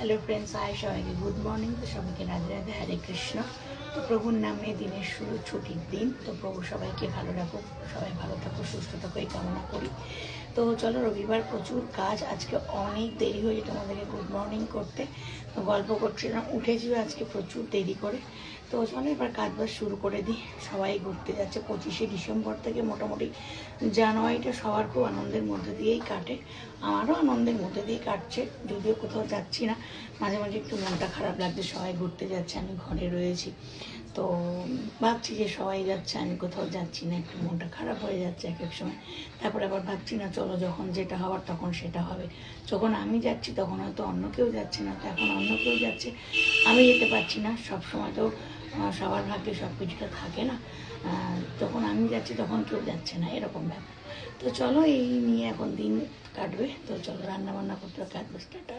Hello friends, high সবাইকে good morning. তো সবাইকে রাধে রাধে, হরে কৃষ্ণ। তো প্রভুর নামে দিনের শুরু, ছুটির দিন। তো প্রভু সবাইকে ভালো রাখুক, সবাই ভালো থাকুক, সুস্থ থাকুক এই কামনা করি। তো চলো, রবিবার প্রচুর কাজ, আজকে অনেক দেরি হয়েছে তোমাদেরকে গুড মর্নিং করতে। তো গল্প করছিলাম, উঠেছি আজকে প্রচুর দেরি করে। তো চলো এবার কাজ বাজ শুরু করে দিই। সবাই ঘুরতে যাচ্ছে 25শে ডিসেম্বর থেকে। মোটামুটি জানুয়ারিটা সবার খুব আনন্দের মধ্যে দিয়েই কাটে, আমারও আনন্দের মধ্যে দিয়ে কাটছে। যদিও কোথাও যাচ্ছি না, মাঝে মাঝে একটু মনটা খারাপ লাগছে, সবাই ঘুরতে যাচ্ছে, আমি ঘরে রয়েছি। তো ভাবছি যে সবাই যাচ্ছে, আমি কোথাও যাচ্ছি না, একটু মনটা খারাপ হয়ে যাচ্ছে এক এক সময়। তারপরে আবার ভাবছি না, চলো যখন যেটা হওয়ার তখন সেটা হবে। যখন আমি যাচ্ছি তখন হয়তো অন্য কেউ যাচ্ছে না, তো এখন অন্য কেউ যাচ্ছে, আমি যেতে পারছি না। সব সময় তো সবার ভাগ্যে সব কিছুটা থাকে না। যখন আমি যাচ্ছি তখন কেউ যাচ্ছে না, এরকম ব্যাপার। তো চলো এই নিয়ে এখন দিন কাটবে। তো চলো রান্না বান্না করতে কাজ স্টার্ট।